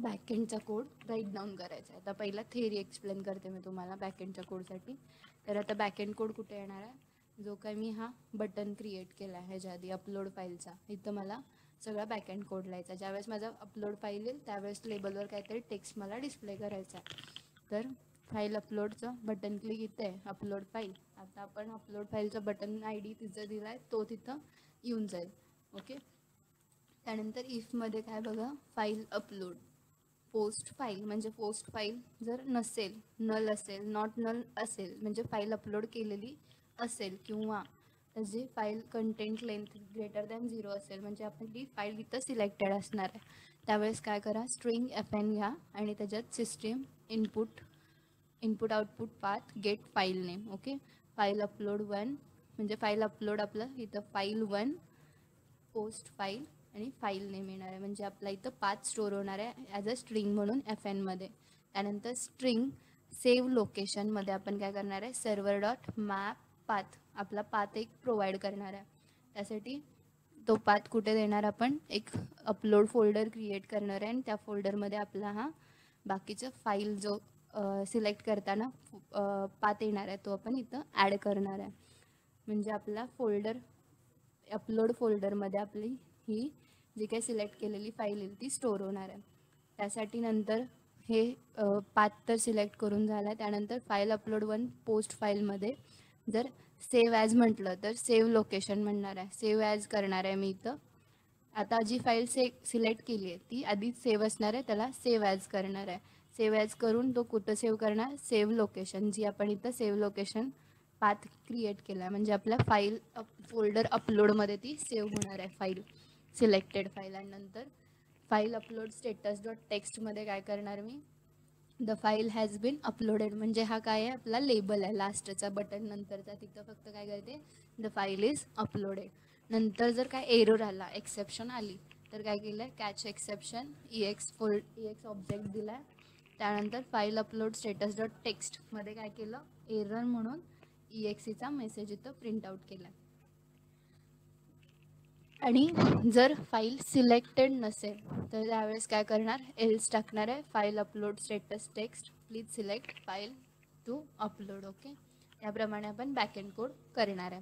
बॅकएंडचा code right down करायचा आहे. आता पहिला थेअरी एक्सप्लेन करते मी तुम्हाला बॅकएंडच्या कोडसाठी. तर आता बॅकएंड कोड कुठे येणार आहे, जो काय मी हा बटन क्रिएट केला आहे ह्याच्या आधी अपलोड फाईलचा, इथं मला सगळा बॅकएंड कोड लिहायचा. ज्यावेळेस माझा अपलोड फाईल येईल त्यावेळेस लेबलवर काहीतरी टेक्स्ट मला डिस्प्ले करायचा आहे. तर फाईल अपलोडचं बटन क्लिक इथे आहे, अपलोड फाईल. आता आपण अपलोड फाईलचं बटन ID तिथं दिला आहे, तो तिथं येऊन जाईल. ओके. त्यानंतर इफमध्ये काय बघा, फाईल अपलोड पोस्ट फाईल, म्हणजे पोस्ट फाईल जर नसेल, नल असेल, नॉट नल असेल, म्हणजे फाईल अपलोड केलेली असेल, किंवा त्याची file content length greater than 0 असेल, म्हणजे आपली फाईल इथं सिलेक्टेड असणार आहे. त्यावेळेस काय करा, स्ट्रिंग FN घ्या आणि त्याच्यात system input output path get file name. Okay. File upload 1 म्हणजे फाईल अपलोड आपलं इथं फाईल 1 पोस्ट फाईल आणि फाईल नेम येणार आहे, म्हणजे आपला इथं पाथ स्टोअर होणार आहे ॲज अ स्ट्रिंग म्हणून FN मध्ये. त्यानंतर स्ट्रिंग सेव्ह लोकेशनमध्ये आपण काय करणार आहे, सर्व्हर डॉट मॅप पाथ, आपला पाथ एक प्रोव्हाइड करणार आहे. त्यासाठी तो पाथ कुठे देणार, आपण एक अपलोड फोल्डर क्रिएट करणार आहे आणि त्या फोल्डरमध्ये आपला हा बाकीचं फाईल जो सिलेक्ट करताना पाथ येणार आहे तो आपण इथं ॲड करणार आहे. म्हणजे आपला फोल्डर अपलोड फोल्डरमध्ये आपली ही जी काही सिलेक्ट केलेली फाईल येईल ती स्टोअर होणार आहे. त्यासाठी नंतर हे पाथ तर सिलेक्ट करून झाला, त्यानंतर फाईल अपलोड 1 पोस्ट फाईलमध्ये जर सेव्ह ॲज म्हटलं तर सेव्ह लोकेशन म्हणणार आहे, सेव्ह ॲज करणार आहे मी इथं. आता जी फाईल सिलेक्ट केली आहे ती आधीच सेव्ह असणार आहे, त्याला सेव्ह ॲज करणार आहे. सेव्ह ॲज करून तो कुठं सेव्ह करणार, सेव्ह लोकेशन, जी आपण इथं सेव्ह लोकेशन पाथ क्रिएट केला आहे, म्हणजे आपल्या फाईल फोल्डर अपलोडमध्ये ती सेव्ह होणार आहे फाईल, सिलेक्टेड फाईल. आणि नंतर फाईल अपलोड स्टेटस डॉट टेक्स्टमध्ये काय करणार मी, the file has been uploaded, म्हणजे हा काय आहे, आपला लेबल आहे लास्टचा बटन नंतरचा, तिथं फक्त काय करते, द फाईल इज अपलोडेड. नंतर जर काय एरर आला, एक्सेप्शन आली, तर काय केलं आहे, कॅच एक्सेप्शन EX ऑब्जेक्ट दिला आहे. त्यानंतर फाईल अपलोड स्टेटस डॉट टेक्स्टमध्ये काय केलं, एरर म्हणून EXEचा मेसेज इथं प्रिंट आउट केला. आणि जर फाईल सिलेक्टेड नसेल तर त्यावेळेस काय करणार, एल्स टाकणार आहे, file upload status text please select file to upload. Okay. त्याप्रमाणे आपण बॅकएंड कोड करणार आहे.